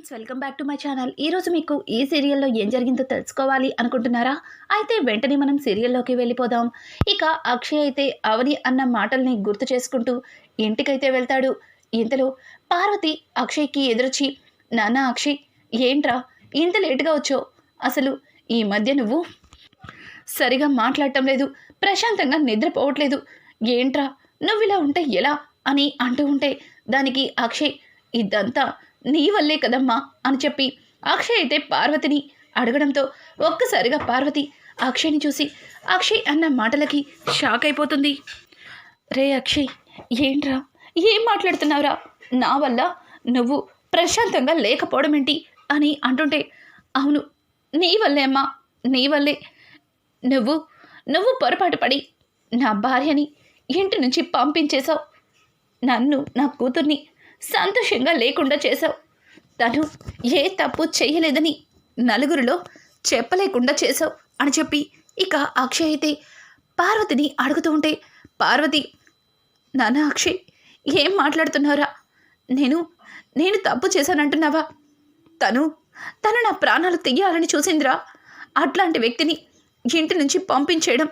Friends, welcome back to my channel. ఈరోజు మీకు ఈ సీరియల్లో ఏం జరిగిందో తెలుసుకోవాలి అనుకుంటున్నారా? అయితే వెంటనే మనం సీరియల్లోకి వెళ్ళిపోదాం. ఇక అక్షయ్ అయితే అవని అన్న మాటల్ని గుర్తు చేసుకుంటూ ఇంటికైతే వెళ్తాడు. ఇంతలో పార్వతి అక్షయ్కి ఎదురొచ్చి, నాన్న అక్షయ్, ఏంట్రా ఇంత లేటుగా వచ్చావు? అసలు ఈ మధ్య నువ్వు సరిగా మాట్లాడటం లేదు, ప్రశాంతంగా నిద్రపోవట్లేదు, ఏంట్రా నువ్వు ఇలా ఉంటే ఎలా అని అంటూ ఉంటే దానికి అక్షయ్, ఇదంతా నీ వల్లే కదమ్మా అని చెప్పి అక్షయ్ అయితే పార్వతిని అడగడంతో ఒక్కసారిగా పార్వతి అక్షయ్ని చూసి అక్షయ్ అన్న మాటలకి షాక్ అయిపోతుంది. రే అక్షయ్, ఏంట్రా ఏం మాట్లాడుతున్నావురా? నా వల్ల నువ్వు ప్రశాంతంగా లేకపోవడం ఏంటి అని అంటుంటే, అవును నీ వల్లే అమ్మా, నీ వల్లే. నువ్వు పొరపాటు పడి నా భార్యని ఇంటి నుంచి పంపించేశావు, నన్ను నా కూతుర్ని సంతోషంగా లేకుండా చేశావు, తను ఏ తప్పు చేయలేదని నలుగురిలో చెప్పలేకుండా చేశావు అని చెప్పి ఇక అక్షయ్ అయితే పార్వతిని అడుగుతూ ఉంటే, పార్వతి, నాన్న అక్షయ్ ఏం మాట్లాడుతున్నారా? నేను తప్పు చేశానంటున్నావా? తను నా ప్రాణాలు తీయాలని చూసిందిరా. అట్లాంటి వ్యక్తిని ఇంటి నుంచి పంపించేయడం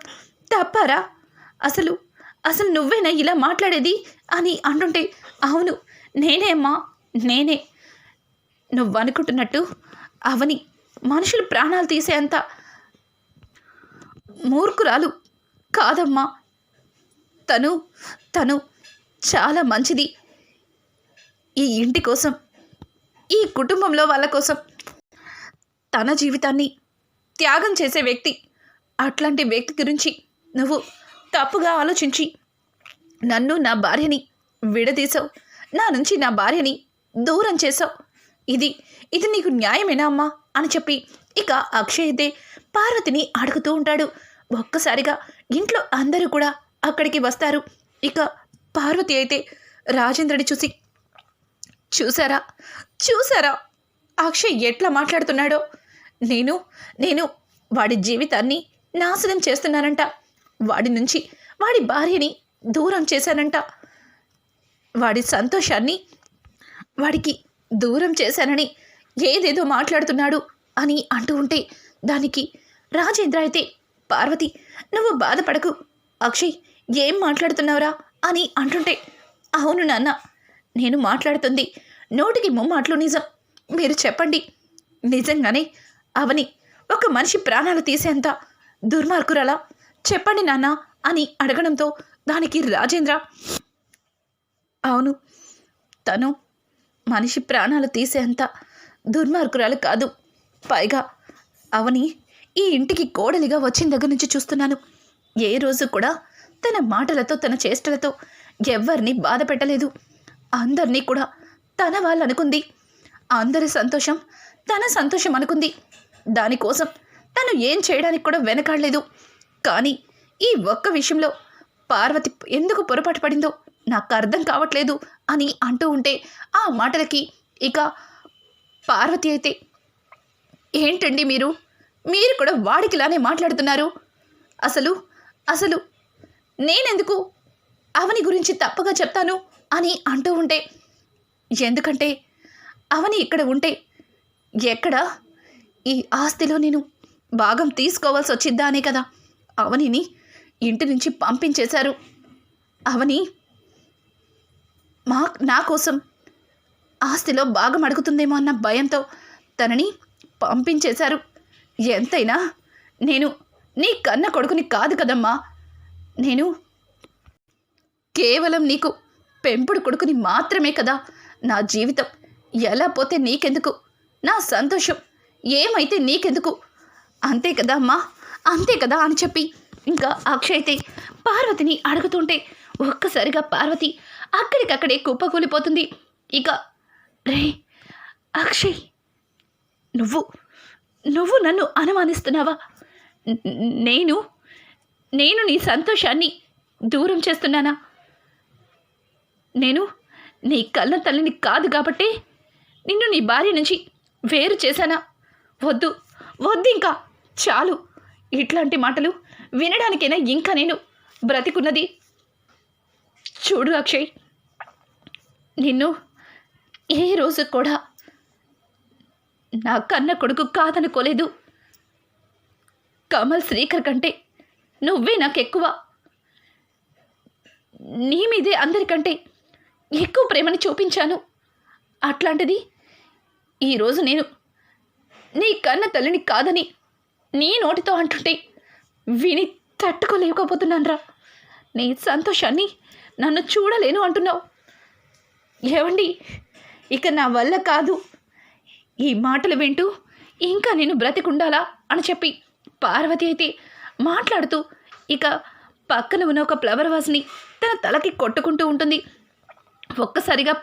తప్పారా? అసలు నువ్వేనా ఇలా మాట్లాడేది అని అంటుంటే, అవును నేనే అమ్మా, నేనే. నువ్వు అనుకుంటున్నట్టు అవని మనుషులు ప్రాణాలు తీసేంత మూర్ఖురాలు కాదమ్మా. తను చాలా మంచిది. ఈ ఇంటి కోసం, ఈ కుటుంబంలో వాళ్ళ కోసం తన జీవితాన్ని త్యాగం చేసే వ్యక్తి. అట్లాంటి వ్యక్తి గురించి నువ్వు తప్పుగా ఆలోచించి నన్ను, నా భార్యని విడదీశావు, నా నుంచి నా భార్యని దూరం చేశావు. ఇది నీకు న్యాయమేనా అమ్మా అని చెప్పి ఇక అక్షయ్ అయితే పార్వతిని అడుగుతూ ఉంటాడు. ఒక్కసారిగా ఇంట్లో అందరూ కూడా అక్కడికి వస్తారు. ఇక పార్వతి అయితే రాజేంద్రుడి చూసి, చూసారా అక్షయ్ ఎట్లా మాట్లాడుతున్నాడో? నేను వాడి జీవితాన్ని నాశనం చేస్తున్నానంట, వాడి నుంచి వాడి భార్యని దూరం చేశానంట, వాడి సంతోషాన్ని వాడికి దూరం చేశానని ఏదేదో మాట్లాడుతున్నాడు అని అంటూ ఉంటే దానికి రాజేంద్ర అయితే, పార్వతి నువ్వు బాధపడకు, అక్షయ్ ఏం మాట్లాడుతున్నావురా అని అంటుంటే, అవును నాన్న, నేను మాట్లాడుతుంది నోటికి ముమ్మాట్లు నిజం. మీరు చెప్పండి, నిజంగానే అవని ఒక మనిషి ప్రాణాలు తీసేంత దుర్మార్గురలా? చెప్పండి నాన్న అని అడగడంతో దానికి రాజేంద్ర, అవును, తను మనిషి ప్రాణాలు తీసేంత దుర్మార్గురాలు కాదు. పైగా అవని ఈ ఇంటికి కోడలిగా వచ్చిన దగ్గర నుంచి చూస్తున్నాను, ఏ రోజు కూడా తన మాటలతో తన చేష్టలతో ఎవ్వరిని బాధ పెట్టలేదు. అందరినీ కూడా తన వాళ్ళు అనుకుంది, అందరి సంతోషం తన సంతోషం అనుకుంది. దానికోసం తను ఏం చేయడానికి కూడా వెనకాడలేదు. కానీ ఈ ఒక్క విషయంలో పార్వతి ఎందుకు పొరపాటు పడిందో నాకు అర్థం కావట్లేదు అని అంటూ ఉంటే ఆ మాటలకి ఇక పార్వతి అయితే, ఏంటండి మీరు కూడా వాడికిలానే మాట్లాడుతున్నారు? అసలు నేనెందుకు అవని గురించి తప్పుగా చెప్తాను అని అంటూ ఉంటే, ఎందుకంటే అవని ఇక్కడ ఉంటే ఎక్కడ ఈ ఆస్తిలో నేను భాగం తీసుకోవాల్సి వచ్చిద్దా అనే కదా అవనిని ఇంటి నుంచి పంపించేశారు. అవని నా కోసం ఆస్తిలో భాగం అడుగుతుందేమో అన్న భయంతో తనని పంపించేశారు. ఎంతైనా నేను నీ కన్న కొడుకుని కాదు కదమ్మా, నేను కేవలం నీకు పెంపుడు కొడుకుని మాత్రమే కదా. నా జీవితం ఎలా పోతే నీకెందుకు, నా సంతోషం ఏమైతే నీకెందుకు, అంతే కదా అమ్మా, అంతే కదా అని చెప్పి ఇంకా అక్షయ్ అయితే పార్వతిని అడుగుతుంటే ఒక్కసారిగా పార్వతి అక్కడికక్కడే కుప్పకూలిపోతుంది. ఇక రే అక్షయ్, నువ్వు నన్ను అనుమానిస్తున్నావా? నేను నీ సంతోషాన్ని దూరం చేస్తున్నానా? నేను నీ కళ్ళ తల్లిని కాదు కాబట్టి నిన్ను నీ భార్య నుంచి వేరు చేశానా? వద్దు ఇంకా చాలు. ఇట్లాంటి మాటలు వినడానికైనా ఇంకా నేను బ్రతికున్నది. చూడు అక్షయ్, నిన్ను ఏ రోజు కూడా నా కన్న కొడుకు కాదనుకోలేదు. కమల్ శ్రీకర్ కంటే నువ్వే నాకెక్కువ. నీ మీదే అందరికంటే ఎక్కువ ప్రేమని చూపించాను. అట్లాంటిది ఈరోజు నేను నీ కన్న తల్లిని కాదని నీ నోటితో అంటుంటే విని తట్టుకోలేకపోతున్నానురా. నీ సంతోషాన్ని నన్ను చూడలేను అంటున్నావు. ఏవండి, ఇక నా వల్ల కాదు. ఈ మాటలు వింటూ ఇంకా నేను బ్రతికుండాలా అని చెప్పి పార్వతి అయితే మాట్లాడుతూ ఇక పక్కన ఉన్న ఒక ఫ్లవర్ వాజ్ని తన తలకి కొట్టుకుంటూ ఉంటుంది. ఒక్కసారిగా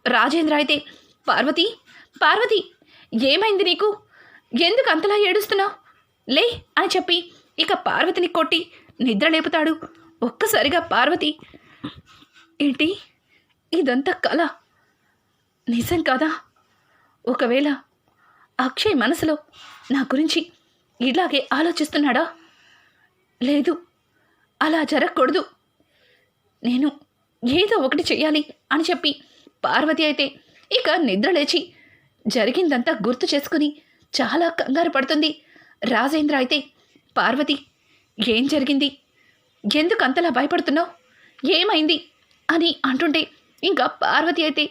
రాజేంద్ర అయితే పార్వతి పార్వతి ఏమైంది నీకు? ఎందుకు అంతలా ఏడుస్తున్నావు? లే అని చెప్పి ఇక పార్వతిని కొట్టి నిద్ర లేపుతాడు. ఒక్కసారిగా పార్వతి, ఏంటి ఇదంతా కల? నిజం కాదా? ఒకవేళ అక్షయ్ మనసులో నా గురించి ఇలాగే ఆలోచిస్తున్నాడా? లేదు, అలా జరగకూడదు. నేను ఏదో ఒకటి చెయ్యాలి అని చెప్పి పార్వతి అయితే ఇక నిద్ర లేచి జరిగిందంతా గుర్తు చేసుకుని చాలా కంగారు పడుతుంది. రాజేంద్ర అయితే పార్వతి, ఏం జరిగింది? ఎందుకు అంతలా భయపడుతున్నావు? ఏమైంది అని అంటుంటే ఇంకా పార్వతి అయితే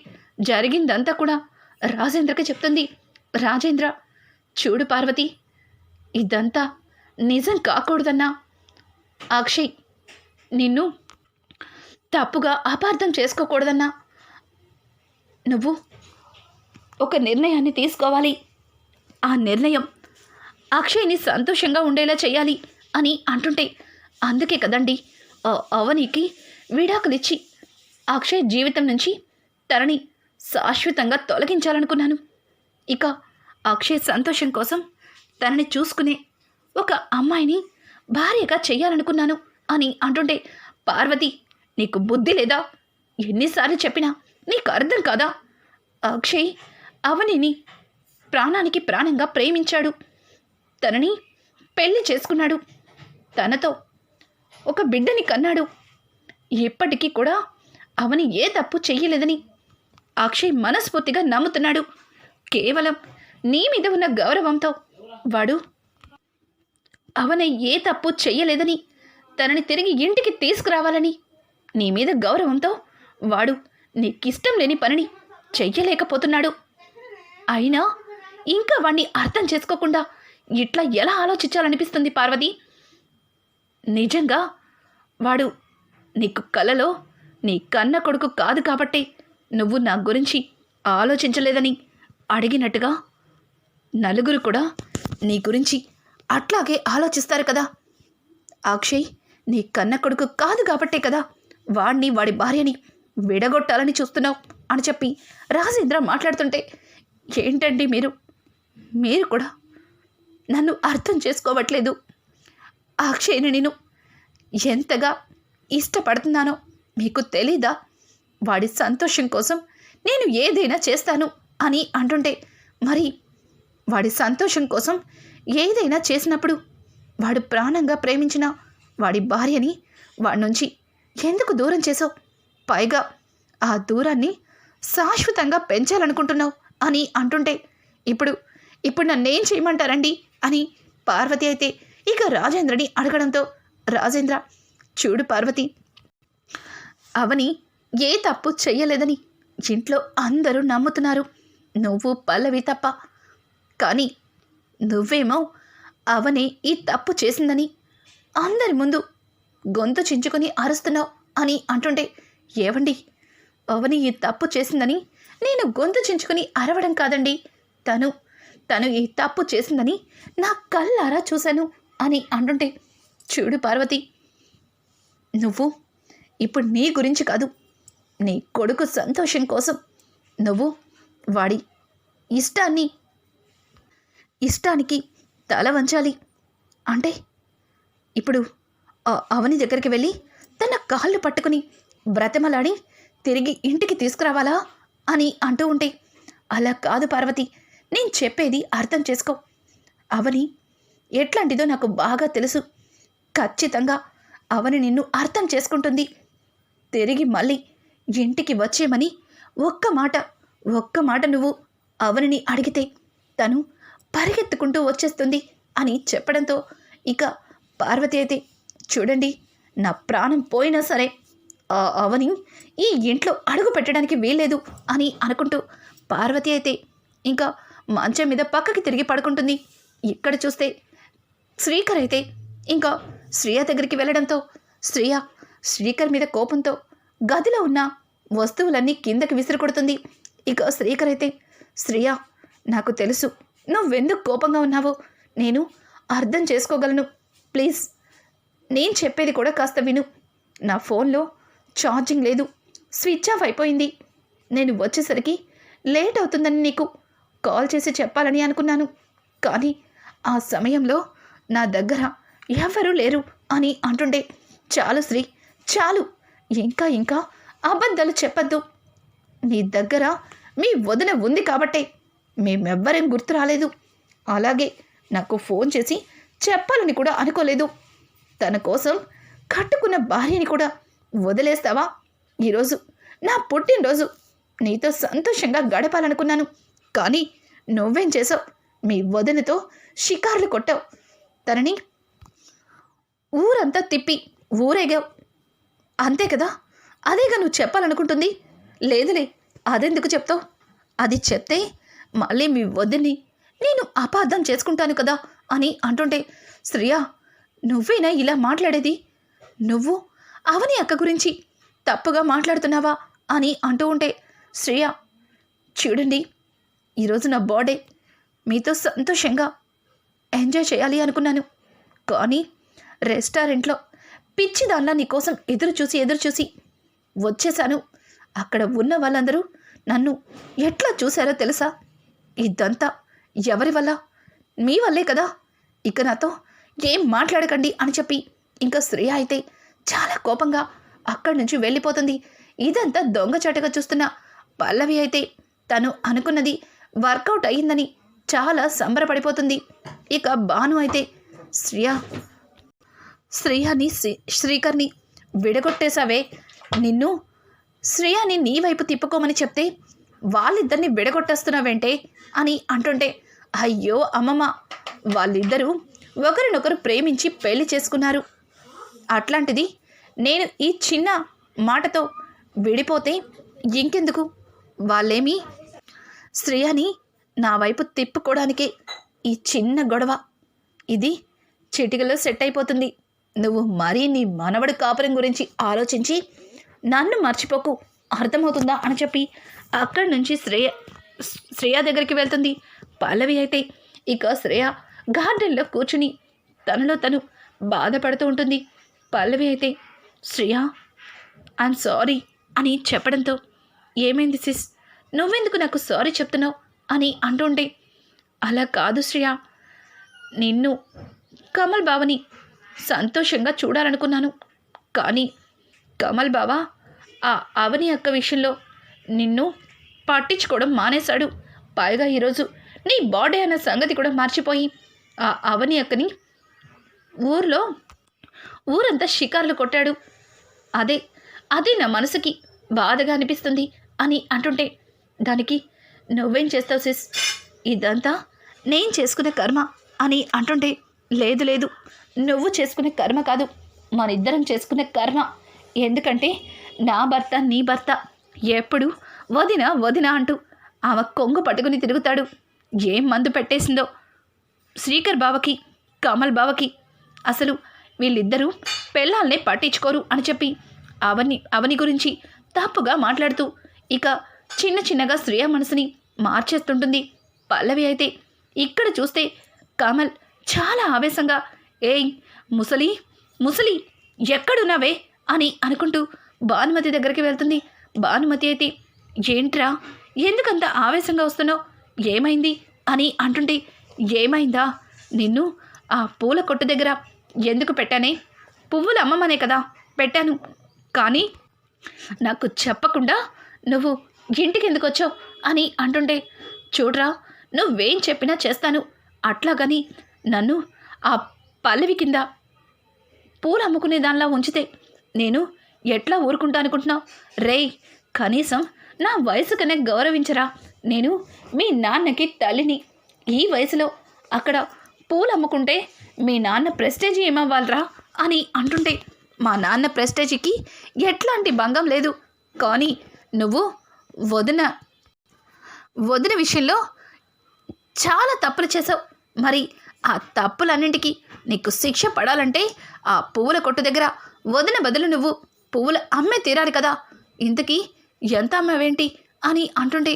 జరిగిందంతా కూడా రాజేంద్రకి చెప్తుంది. రాజేంద్ర, చూడు పార్వతి, ఇదంతా నిజం కాకూడదన్నా అక్షయ్ నిన్ను తప్పుగా అపార్థం చేసుకోకూడదన్నా నువ్వు ఒక నిర్ణయాన్ని తీసుకోవాలి. ఆ నిర్ణయం అక్షయ్ని సంతోషంగా ఉండేలా చేయాలి అని అంటుంటే, అందుకే కదండి అవనికి విడాకులిచ్చి అక్షయ్ జీవితం నుంచి తనని శాశ్వతంగా తొలగించాలనుకున్నాను. ఇక అక్షయ్ సంతోషం కోసం తనని చూసుకునే ఒక అమ్మాయిని భార్యగా చెయ్యాలనుకున్నాను అని అంటుంటే, పార్వతి, నీకు బుద్ధి లేదా? ఎన్నిసార్లు చెప్పినా నీకు అర్థం కాదా? అక్షయ్ అవనిని ప్రాణానికి ప్రాణంగా ప్రేమించాడు. తనని పెళ్లి చేసుకున్నాడు. తనతో ఒక బిడ్డని కన్నాడు. ఇప్పటికీ కూడా అవని ఏ తప్పు చెయ్యలేదని అక్షయ్ మనస్ఫూర్తిగా నమ్ముతున్నాడు. కేవలం నీ మీద ఉన్న గౌరవంతో వాడు అవని ఏ తప్పు చెయ్యలేదని, తనని తిరిగి ఇంటికి తీసుకురావాలని నీ మీద గౌరవంతో వాడు నీకిష్టం లేని పనిని చెయ్యలేకపోతున్నాడు. అయినా ఇంకా వాణ్ణి అర్థం చేసుకోకుండా ఇట్లా ఎలా ఆలోచించాలనిపిస్తుంది పార్వతి? నిజంగా వాడు నీకు కలలో నీ కన్న కొడుకు కాదు కాబట్టి నువ్వు నా గురించి ఆలోచించలేదని అడిగినట్టుగా నలుగురు కూడా నీ గురించి అట్లాగే ఆలోచిస్తారు కదా. అక్షయ్ నీ కన్న కొడుకు కాదు కాబట్టే కదా వాడిని వాడి భార్యని విడగొట్టాలని చూస్తున్నావు అని చెప్పి రాజేంద్ర మాట్లాడుతుంటే, ఏంటండి మీరు కూడా నన్ను అర్థం చేసుకోవట్లేదు. అక్షయ్ని నేను ఎంతగా ఇష్టపడుతున్నానో మీకు తెలీదా? వాడి సంతోషం కోసం నేను ఏదైనా చేస్తాను అని అంటుంటే, మరి వాడి సంతోషం కోసం ఏదైనా చేసినప్పుడు వాడు ప్రాణంగా ప్రేమించిన వాడి భార్యని వాడి నుంచి ఎందుకు దూరం చేసావు? పైగా ఆ దూరాన్ని శాశ్వతంగా పెంచాలనుకుంటున్నావు అని అంటుంటే, ఇప్పుడు నన్నేం చేయమంటారండి అని పార్వతి అయితే ఇక రాజేంద్రని అడగడంతో, రాజేంద్ర, చూడు పార్వతి, అవని ఏ తప్పు చెయ్యలేదని ఇంట్లో అందరూ నమ్ముతున్నారు, నువ్వు పల్లవి తప్ప. కానీ నువ్వేమో అవని ఈ తప్పు చేసిందని అందరి ముందు గొంతు చించుకొని అరుస్తున్నావు అని అంటుంటే, ఏవండి, అవని ఈ తప్పు చేసిందని నేను గొంతు చించుకొని అరవడం కాదండి, తను ఈ తప్పు చేసిందని నా కళ్ళారా చూశాను అని అంటుంటే, చూడు పార్వతి, నువ్వు ఇప్పుడు నీ గురించి కాదు, నీ కొడుకు సంతోషం కోసం నువ్వు వాడి ఇష్టానికి తల వంచాలి. అంటే ఇప్పుడు అవని దగ్గరికి వెళ్ళి తన కాళ్ళు పట్టుకుని బ్రతమలాడి తిరిగి ఇంటికి తీసుకురావాలా అని అంటూ ఉంటే, అలా కాదు పార్వతి, నేను చెప్పేది అర్థం చేసుకో. అవని ఎట్లాంటిదో నాకు బాగా తెలుసు. ఖచ్చితంగా అవని నిన్ను అర్థం చేసుకుంటుంది. తిరిగి మళ్ళీ ఇంటికి వచ్చేమని ఒక్క మాట నువ్వు అవనిని అడిగితే తను పరిగెత్తుకుంటూ వచ్చేస్తుంది అని చెప్పడంతో ఇక పార్వతి అయితే, చూడండి, నా ప్రాణం పోయినా సరే ఆ అవని ఈ ఇంట్లో అడుగు పెట్టడానికి వీల్లేదు అని అనుకుంటూ పార్వతి అయితే ఇంకా మంచం మీద పక్కకి తిరిగి పడుకుంటుంది. ఇక్కడ చూస్తే శ్రీకర్ అయితే ఇంకా శ్రేయ దగ్గరికి వెళ్ళడంతో శ్రీకర్ మీద కోపంతో గదిలో ఉన్న వస్తువులన్నీ కిందకి విసిరి కొడుతుంది. ఇక శ్రీకర్ అయితే, శ్రేయ, నాకు తెలుసు నువ్వెందుకు కోపంగా ఉన్నావో నేను అర్థం చేసుకోగలను. ప్లీజ్ నేను చెప్పేది కూడా కాస్త విను. నా ఫోన్లో ఛార్జింగ్ లేదు, స్విచ్ ఆఫ్ అయిపోయింది. నేను వచ్చేసరికి లేట్ అవుతుందని నీకు కాల్ చేసి చెప్పాలని అనుకున్నాను. కానీ ఆ సమయంలో నా దగ్గర ఎవరూ లేరు అని అంటుండే, చాలు శ్రీ, చాలు, ఇంకా అబద్ధాలు చెప్పద్దు. నీ దగ్గర మీ వదిన ఉంది కాబట్టే మేమెవ్వరేం గుర్తు రాలేదు. అలాగే నాకు ఫోన్ చేసి చెప్పాలని కూడా అనుకోలేదు. తన కోసం కట్టుకున్న భార్యని కూడా వదిలేస్తావా? ఈరోజు నా పుట్టినరోజు, నీతో సంతోషంగా గడపాలనుకున్నాను. కానీ నువ్వేం చేసావు? మీ వదినతో షికార్లు కొట్టావు, తనని ఊరంతా తిప్పి ఊరేగావు. అంతే కదా? అదేగా నువ్వు చెప్పాలనుకుంటుంది. లేదులే, అదెందుకు చెప్తావు? అది చెప్తే మళ్ళీ మీ వదిన్ని నేను అపార్థం చేసుకుంటాను కదా అని అంటుంటే, శ్రేయ, నువ్వేనా ఇలా మాట్లాడేది? నువ్వు అవని అక్క గురించి తప్పుగా మాట్లాడుతున్నావా అని అంటూ ఉంటే, శ్రేయ, చూడండి, ఈరోజు నా బర్త్డే, మీతో సంతోషంగా ఎంజాయ్ చేయాలి అనుకున్నాను. కానీ రెస్టారెంట్లో పిచ్చిదాన్లా నీకోసం ఎదురు చూసి వచ్చేశాను. అక్కడ ఉన్న వాళ్ళందరూ నన్ను ఎట్లా చూశారో తెలుసా? ఇదంతా ఎవరి వల్ల? మీ వల్లే కదా. ఇక నాతో ఏం మాట్లాడకండి అని చెప్పి ఇంకా శ్రేయ అయితే చాలా కోపంగా అక్కడి నుంచి వెళ్ళిపోతుంది. ఇదంతా దొంగచాటుగా చూస్తున్న పల్లవి అయితే తను అనుకున్నది వర్కౌట్ అయ్యిందని చాలా సంబరపడిపోతుంది. ఇక భాను అయితే శ్రేయాని శ్రీకర్ని విడగొట్టేశావే, నిన్ను శ్రేయాని నీ వైపు తిప్పుకోమని చెప్తే వాళ్ళిద్దరిని విడగొట్టేస్తున్నావేంటే అని అంటుంటే, అయ్యో అమ్మమ్మ, వాళ్ళిద్దరూ ఒకరినొకరు ప్రేమించి పెళ్లి చేసుకున్నారు. అట్లాంటిది నేను ఈ చిన్న మాటతో విడిపోతే ఇంకెందుకు? వాళ్ళేమీ శ్రేయాని నా వైపు తిప్పుకోవడానికే ఈ చిన్న గొడవ. ఇది చిటికలో సెట్ అయిపోతుంది. నువ్వు మరీ నీ మనవడి కాపురం గురించి ఆలోచించి నన్ను మర్చిపోకు, అర్థమవుతుందా అని చెప్పి అక్కడి నుంచి శ్రేయ దగ్గరికి వెళ్తుంది. పల్లవి అయితే ఇక శ్రేయ గార్డెన్లో కూర్చుని తనలో తను బాధపడుతూ ఉంటుంది. పల్లవి అయితే, శ్రేయ, ఐఎమ్ సారీ అని చెప్పడంతో, ఏమైంది సిస్, నువ్వెందుకు నాకు సారీ చెప్తున్నావు అని అంటుంటే, అలా కాదు శ్రేయ, నిన్ను కమల్ బావని సంతోషంగా చూడాలనుకున్నాను. కానీ కమల్ బావ ఆ అవని అక్క విషయంలో నిన్ను పట్టించుకోవడం మానేశాడు. పైగా ఈరోజు నీ బర్త్డే అన్న సంగతి కూడా మర్చిపోయి ఆ అవని అక్కని ఊరంతా షికార్లు కొట్టాడు. అదే నా మనసుకి బాధగా అనిపిస్తుంది అని అంటుంటే, దానికి నువ్వేం చేస్తావు సిస్? ఇదంతా నేను చేసుకునే కర్మ అని అంటుంటే, లేదు, నువ్వు చేసుకునే కర్మ కాదు, మనిద్దరం చేసుకునే కర్మ. ఎందుకంటే నా భర్త నీ భర్త ఎప్పుడు వదిన అంటూ ఆమె కొంగు పట్టుకుని తిరుగుతాడు. ఏం మందు పెట్టేసిందో శ్రీకర్ బావకి, కమల్ బావకి. అసలు వీళ్ళిద్దరూ పెళ్ళాలనే పట్టించుకోరు అని చెప్పి అవని గురించి తప్పుగా మాట్లాడుతూ ఇక చిన్నగా శ్రేయ మనసుని మార్చేస్తుంటుంది. పల్లవి అయితే ఇక్కడ చూస్తే కమల్ చాలా ఆవేశంగా, ఏయ్ ముసలి ఎక్కడున్నావే అని అనుకుంటూ భానుమతి దగ్గరికి వెళ్తుంది. భానుమతి అయితే, ఏంట్రా, ఎందుకంత ఆవేశంగా వస్తున్నావు, ఏమైంది అని అంటుంటే, ఏమైందా, నిన్ను ఆ పూల కొట్టు దగ్గర ఎందుకు పెట్టానే? పువ్వులు అమ్మమనే కదా పెట్టాను. కానీ నాకు చెప్పకుండా నువ్వు ఇంటికి ఎందుకు వచ్చావు అని అంటుంటే, చూడరా, నువ్వేం చెప్పినా చేస్తాను, అట్లాగని నన్ను ఆ పల్లవి కింద పూలు అమ్ముకునే దానిలా ఉంచితే నేను ఎట్లా ఊరుకుంటా అనుకుంటున్నావు? రేయ్, కనీసం నా వయసు కన్నా గౌరవించరా. నేను మీ నాన్నకి తల్లిని. ఈ వయసులో అక్కడ పూలు అమ్ముకుంటే మీ నాన్న ప్రెస్టేజ్ ఏమవ్వాలరా అని అంటుంటే, మా నాన్న ప్రెస్టేజ్కి ఎట్లాంటి భంగం లేదు, కానీ నువ్వు వదిన వదిన విషయంలో చాలా తప్పులు చేసావు. మరి ఆ తప్పులన్నింటికి నీకు శిక్ష పడాలంటే ఆ పువ్వుల కొట్టు దగ్గర వదిన బదులు నువ్వు పువ్వులు అమ్మే తీరాలి కదా. ఇంతకీ ఎంత అమ్మావేంటి అని అంటుంటే,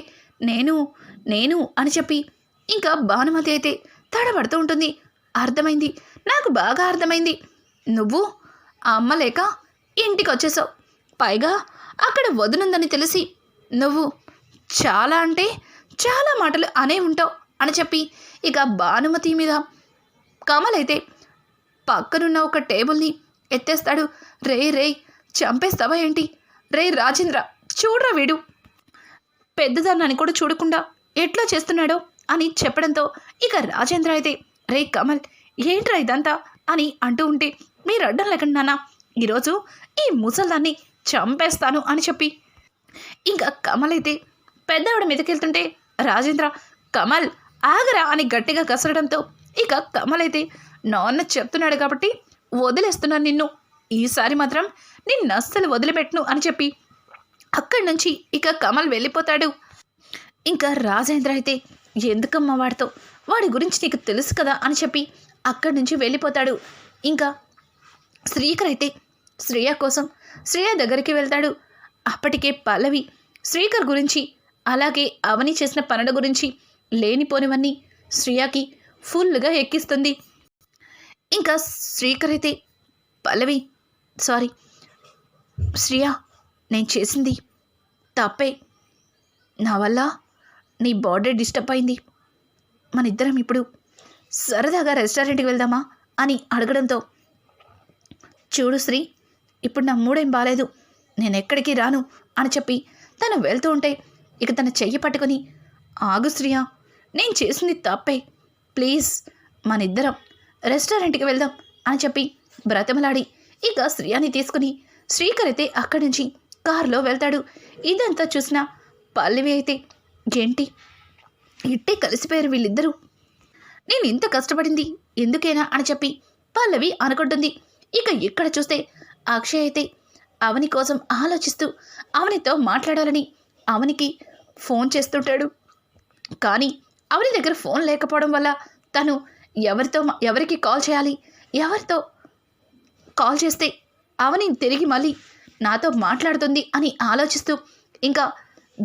నేను అని చెప్పి ఇంకా భానుమతి అయితే తడబడుతూ ఉంటుంది. అర్థమైంది, నాకు బాగా అర్థమైంది. నువ్వు అమ్మలేక ఇంటికి వచ్చేసావు. పైగా అక్కడ వదినుందని తెలిసి నువ్వు చాలా అంటే చాలా మాటలు అనే ఉంటావు అని చెప్పి ఇక భానుమతి మీద కమల్ అయితే పక్కనున్న ఒక టేబుల్ని ఎత్తేస్తాడు. రే చంపేస్తావా ఏంటి? రే రాజేంద్ర, చూడరా వీడు పెద్దదాన్నని కూడా చూడకుండా ఎట్లా చేస్తున్నాడో అని చెప్పడంతో ఇక రాజేంద్ర అయితే, రే కమల్, ఏంట్రా ఇదంతా అని అంటూ ఉంటే, మీరు అడ్డం లేకండి నాన్న, ఈరోజు ఈ ముసల్దాన్ని చంపేస్తాను అని చెప్పి ఇంకా కమల్ అయితే పెద్దవాడి మీదకెళ్తుంటే రాజేంద్ర, కమల్ ఆగరా అని గట్టిగా కసరడంతో ఇక కమల్ అయితే, నాన్న చెప్తున్నాడు కాబట్టి వదిలేస్తున్నాను నిన్ను, ఈసారి మాత్రం నిన్ను అస్సలు వదిలిపెట్టను అని చెప్పి అక్కడి నుంచి ఇక కమల్ వెళ్ళిపోతాడు. ఇంకా రాజేంద్ర అయితే, ఎందుకమ్మా వాడితో, వాడి గురించి నీకు తెలుసు కదా అని చెప్పి అక్కడి నుంచి వెళ్ళిపోతాడు. ఇంకా శ్రీకర్ అయితే శ్రేయ కోసం శ్రేయ దగ్గరికి వెళ్తాడు. అప్పటికే పల్లవి శ్రీకర్ గురించి అలాగే అవని చేసిన పనుల గురించి లేనిపోనివన్నీ శ్రేయకి ఫుల్గా ఎక్కిస్తుంది. ఇంకా శ్రీకర్ అయితే, పల్లవి సారీ శ్రేయ, నేను చేసింది తప్పే, నా వల్ల నీ బర్త్డే డిస్టర్బ్ అయింది, మన ఇద్దరం ఇప్పుడు సరదాగా రెస్టారెంట్కి వెళ్దామా అని అడగడంతో, చూడు శ్రీ, ఇప్పుడు నా మూడేం బాలేదు, నేను ఎక్కడికి రాను అని చెప్పి తను వెళ్తూ ఉంటే ఇక తన చెయ్యి పట్టుకొని, ఆగు శ్రీయ, నేను చేసింది తప్పే, ప్లీజ్ మన ఇద్దరం రెస్టారెంట్కి వెళ్దాం అని చెప్పి బ్రతమలాడి ఇక శ్రీయాని తీసుకుని శ్రీకర్ అయితే అక్కడి నుంచి కారులో వెళ్తాడు. ఇదంతా చూసిన పల్లవి అయితే, ఏంటి ఇట్టే కలిసిపోయారు వీళ్ళిద్దరూ, నేను ఇంత కష్టపడింది ఎందుకేనా అని చెప్పి పల్లవి అనుకుంటుంది. ఇక ఇక్కడ చూస్తే అక్షయ్ అయితే అవని కోసం ఆలోచిస్తూ అవనితో మాట్లాడాలని అవనికి ఫోన్ చేస్తుంటాడు. కానీ అవని దగ్గర ఫోన్ లేకపోవడం వల్ల తను ఎవరికి కాల్ చేయాలి, ఎవరితో కాల్ చేస్తే అవని తిరిగి మళ్ళీ నాతో మాట్లాడుతుంది అని ఆలోచిస్తూ ఇంకా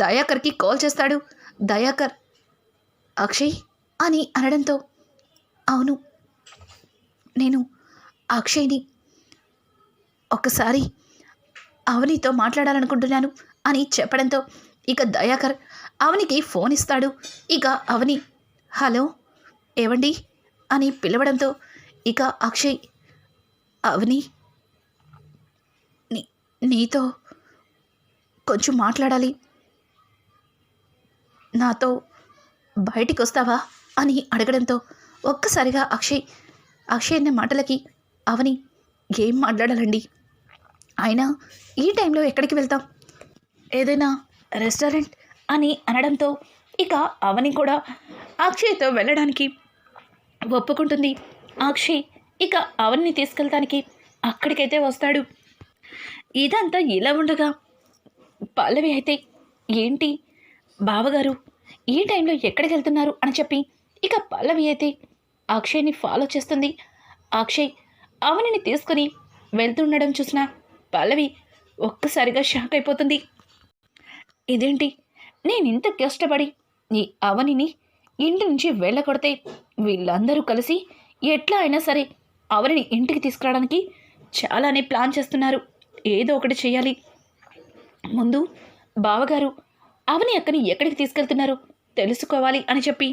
దయాకర్కి కాల్ చేస్తాడు. దయాకర్, అక్షయ్ అని అనడంతో, అవును, నేను అక్షయ్ని ఒక్కసారి అవనితో మాట్లాడాలనుకుంటున్నాను అని చెప్పడంతో ఇక దయాకర్ అవనికి ఫోన్ ఇస్తాడు. ఇక అవని, హలో ఏవండి అని పిలవడంతో ఇక అక్షయ్, అవని నీతో కొంచెం మాట్లాడాలి, నాతో బయటికి వస్తావా అని అడగడంతో ఒక్కసారిగా అక్షయ్ అన్న మాటలకి అవని, ఏం మాట్లాడాలండి, అయినా ఈ టైంలో ఎక్కడికి వెళ్తాం, ఏదైనా రెస్టారెంట్ అని అనడంతో ఇక అవని కూడా అక్షయ్తో వెళ్ళడానికి ఒప్పుకుంటుంది. అక్షయ్ ఇక అవన్ని తీసుకెళ్తానికి అక్కడికైతే వస్తాడు. ఇదంతా ఇలా ఉండగా పల్లవి అయితే, ఏంటి బావగారు ఈ టైంలో ఎక్కడికి వెళ్తున్నారు అని చెప్పి ఇక పల్లవి అయితే అక్షయ్ని ఫాలో చేస్తుంది. అక్షయ్ అవనిని తీసుకుని వెళ్తుండడం చూసిన పల్లవి ఒక్కసారిగా షాక్ అయిపోతుంది. ఇదేంటి, నేను ఇంత కష్టపడి ఈ అవనిని ఇంటి నుంచి వెళ్ళకొడితే వీళ్ళందరూ కలిసి ఎట్లా అయినా సరే అవనిని ఇంటికి తీసుకురావడానికి చాలానే ప్లాన్ చేస్తున్నారు, ఏదో ఒకటి చేయాలి, ముందు బావగారు అవని అక్కని ఎక్కడికి తీసుకెళ్తున్నారో తెలుసుకోవాలి అని చెప్పి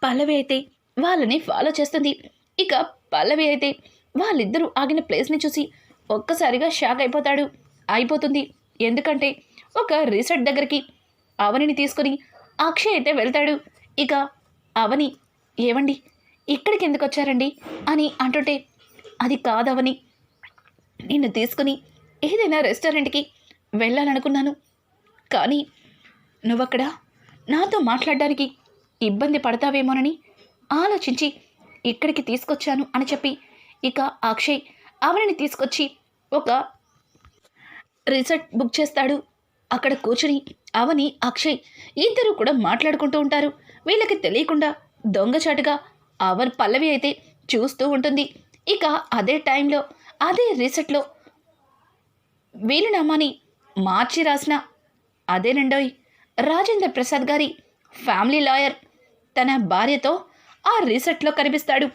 పల్లవి అయితే వాళ్ళని ఫాలో చేస్తుంది. ఇక పల్లవి అయితే వాళ్ళిద్దరూ ఆగిన ప్లేస్ని చూసి ఒక్కసారిగా షాక్ అయిపోతుంది. ఎందుకంటే ఒక రిసార్ట్ దగ్గరికి అవనిని తీసుకొని అక్షయ్ అయితే వెళ్తాడు. ఇక అవని, ఏవండి ఇక్కడికి ఎందుకు వచ్చారండి అని అంటుంటే, అది కాదవని, నిన్ను తీసుకుని ఏదైనా రెస్టారెంట్కి వెళ్ళాలనుకున్నాను, కానీ నువ్వక్కడ నాతో మాట్లాడడానికి ఇబ్బంది పడతావేమోనని ఆలోచించి ఇక్కడికి తీసుకొచ్చాను అని చెప్పి ఇక అక్షయ్ అవనిని తీసుకొచ్చి ఒక రిసార్ట్ బుక్ చేస్తాడు. అక్కడ కూర్చుని అవని అక్షయ్ ఇద్దరు కూడా మాట్లాడుకుంటూ ఉంటారు. వీళ్ళకి తెలియకుండా దొంగచాటుగా పల్లవి అయితే చూస్తూ ఉంటుంది. ఇక అదే టైంలో అదే రిసార్ట్లో వీలునామాని మార్చి రాసిన అదేనండోయ్ రాజేంద్ర ప్రసాద్ గారి ఫ్యామిలీ లాయర్ తన భార్యతో ఆ రిసార్ట్లో కనిపిస్తాడు.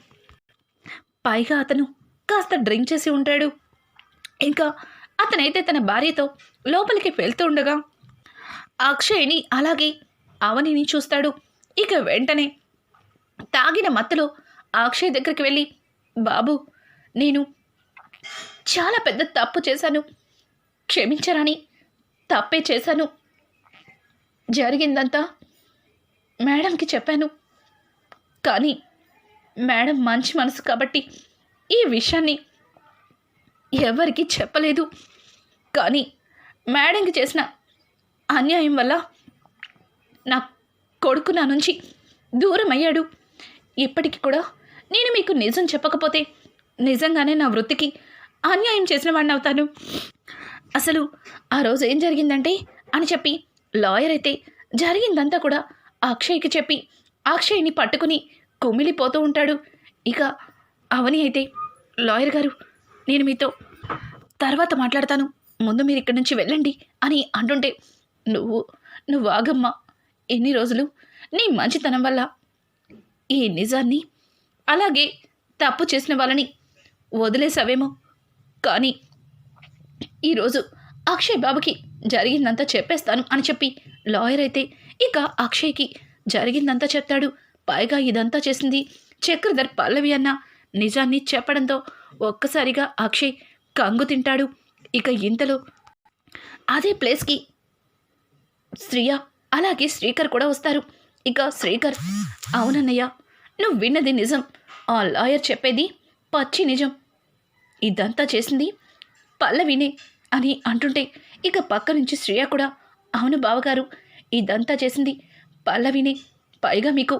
పైగా అతను కాస్త డ్రింక్ చేసి ఉంటాడు. ఇంకా అతనైతే తన భార్యతో లోపలికి వెళ్తూ ఉండగా అక్షయ్ని అలాగే అవనిని చూస్తాడు. ఇక వెంటనే తాగిన మత్తులో అక్షయ్ దగ్గరికి వెళ్ళి, బాబు నేను చాలా పెద్ద తప్పు చేశాను, క్షమించరాని తప్పే చేశాను. జరిగిందంతా మేడంకి చెప్పాను, కానీ మేడం మంచి మనసు కాబట్టి ఈ విషయాన్ని ఎవరికి చెప్పలేదు. కానీ మేడంకి చేసిన అన్యాయం వల్ల నా కొడుకు నా నుంచి దూరం అయ్యాడు. ఇప్పటికి కూడా నేను మీకు నిజం చెప్పకపోతే నిజంగానే నా వృత్తికి అన్యాయం చేసిన వాడిని అవుతాను. అసలు ఆ రోజు ఏం జరిగిందంటే అని చెప్పి లాయర్ అయితే జరిగిందంతా కూడా అక్షయ్కి చెప్పి అక్షయ్ని పట్టుకుని కుమిలిపోతూ ఉంటాడు. ఇక అవని అయితే, లాయర్ గారు నేను మీతో తర్వాత మాట్లాడతాను, ముందు మీరు ఇక్కడి నుంచి వెళ్ళండి అని అంటుంటే, నువ్వు ఆగమ్మా, ఎన్ని రోజులు నీ మంచితనం వల్ల ఈ నిజాన్ని అలాగే తప్పు చేసిన వాళ్ళని వదిలేసావేమో, కానీ ఈరోజు అక్షయ్ బాబుకి జరిగిందంతా చెప్పేస్తాను అని చెప్పి లాయర్ అయితే ఇక అక్షయ్కి జరిగిందంతా చెప్తాడు. పైగా ఇదంతా చేసింది చక్రధర్ పల్లవి అన్న నిజాన్ని చెప్పడంతో ఒక్కసారిగా అక్షయ్ కంగు తింటాడు. ఇక ఇంతలో అదే ప్లేస్కి శ్రియ అలాగే శ్రీకర్ కూడా వస్తారు. ఇక శ్రీకర్, అవునన్నయ్య నువ్వు విన్నది నిజం, ఆ లాయర్ చెప్పేది పచ్చి నిజం, ఇదంతా చేసింది పల్లవినే అని అంటుంటే ఇక పక్క నుంచి శ్రియ కూడా, అవును బావగారు ఇదంతా చేసింది పల్లవినే. పైగా మీకు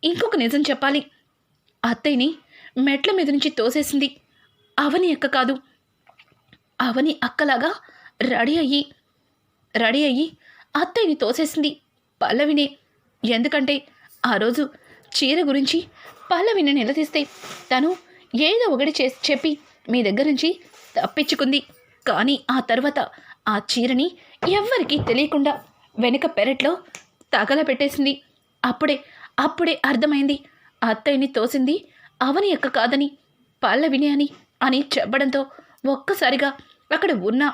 ఇంకొక నిజం చెప్పాలి, అత్తయ్యని మెట్ల మీద నుంచి తోసేసింది అవని అక్క కాదు, అవని అక్కలాగా రెడీ అయ్యి అత్తయ్యని తోసేసింది పల్లవినే. ఎందుకంటే ఆ రోజు చీర గురించి పల్లవిని నిలదీస్తే తను ఏదో ఒకటి చెప్పి మీ దగ్గర నుంచి తప్పించుకుంది. కానీ ఆ తర్వాత ఆ చీరని ఎవ్వరికీ తెలియకుండా వెనుక పెరట్లో తగలబెట్టేసింది. అప్పుడే అర్థమైంది అత్తయ్యని తోసింది అవని అక్క కాదని పల్లవిని అని చెప్పడంతో ఒక్కసారిగా అక్కడ ఉన్న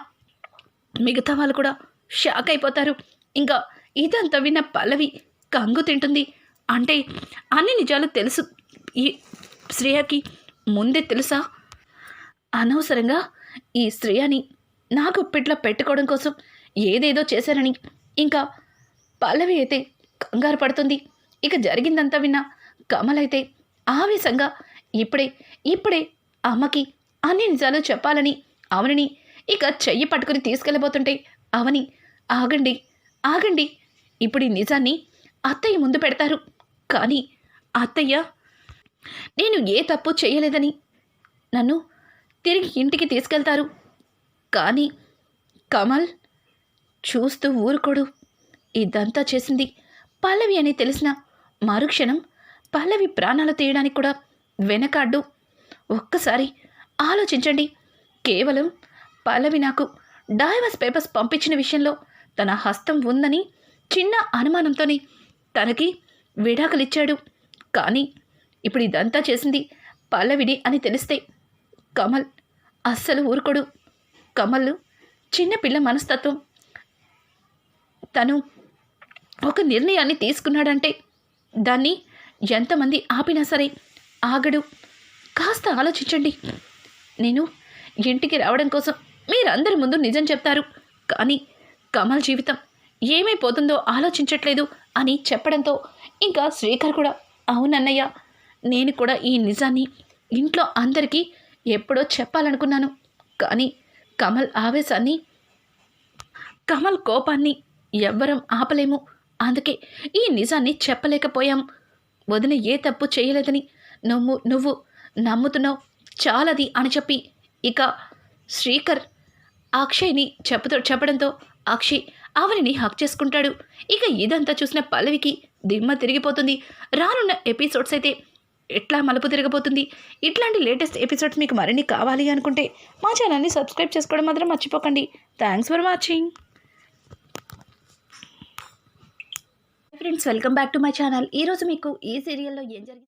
మిగతా వాళ్ళు కూడా షాక్ అయిపోతారు. ఇంకా ఇదంతా విన్న పల్లవి కంగు తింటుంది. అంటే అన్ని నిజాలు తెలుసు ఈ శ్రేయకి ముందే తెలుసా? అనవసరంగా ఈ శ్రేయని నా గుప్పిట్లో పెట్టుకోవడం కోసం ఏదేదో చేశారని ఇంకా పల్లవి అయితే కంగారు పడుతుంది. ఇక జరిగిందంతా విన్న కమల్ అయితే ఆవేశంగా ఇప్పుడే అమ్మకి అన్ని నిజాలు చెప్పాలని అవనిని ఇక చెయ్యి పట్టుకుని తీసుకెళ్ళబోతుంటే అవని, ఆగండి ఇప్పుడు ఈ నిజాన్ని అత్తయ్య ముందు పెడతారు, కానీ అత్తయ్య నేను ఏ తప్పు చేయలేదని నన్ను తిరిగి ఇంటికి తీసుకెళ్తారు. కానీ కమల్ చూస్తూ ఊరుకోడు. ఇదంతా చేసింది పల్లవి అని తెలిసిన మరుక్షణం పల్లవి ప్రాణాలు తీయడానికి కూడా వెనకాడ్డు. ఒక్కసారి ఆలోచించండి, కేవలం పల్లవి నాకు డైవర్స్ పేపర్స్ పంపించిన విషయంలో తన హస్తం ఉందని చిన్న అనుమానంతోనే తనకి విడాకులిచ్చాడు. కానీ ఇప్పుడు ఇదంతా చేసింది పల్లవిడి అని తెలిస్తే కమల్ అస్సలు ఊరుకోడు. కమల్ చిన్నపిల్ల మనస్తత్వం, తను ఒక నిర్ణయాన్ని తీసుకున్నాడంటే దాన్ని ఎంతమంది ఆపినా సరే ఆగడు. కాస్త ఆలోచించండి. నేను ఇంటికి రావడం కోసం మీరందరి ముందు నిజం చెప్తారు, కానీ కమల్ జీవితం ఏమైపోతుందో ఆలోచించట్లేదు అని చెప్పడంతో ఇంకా శ్రీకర్ కూడా, అవునన్నయ్య నేను కూడా ఈ నిజాన్ని ఇంట్లో అందరికీ ఎప్పుడో చెప్పాలనుకున్నాను, కానీ కమల్ ఆవేశాన్ని, కమల్ కోపాన్ని ఎవ్వరం ఆపలేము అందుకే ఈ నిజాన్ని చెప్పలేకపోయాం. వదిన ఏ తప్పు చేయలేదని నువ్వు నమ్ముతున్నావు చాలది అని చెప్పి ఇక శ్రీకర్ అక్షయ్ని చెప్పడంతో అక్షయ్ అవనిని హక్ చేసుకుంటాడు. ఇక ఇదంతా చూసిన పల్లవికి దిమ్మ తిరిగిపోతుంది. రానున్న ఎపిసోడ్స్ అయితే ఎట్లా మలుపు తిరగబోతుంది. ఇట్లాంటి లేటెస్ట్ ఎపిసోడ్స్ మీకు మరిన్ని కావాలి అనుకుంటే మా ఛానల్ని సబ్స్క్రైబ్ చేసుకోవడం మాత్రం మర్చిపోకండి. Thanks for watching. Friends, welcome back to my channel. ఈరోజు మీకు ఈ సీరియల్లో ఏం జరిగింది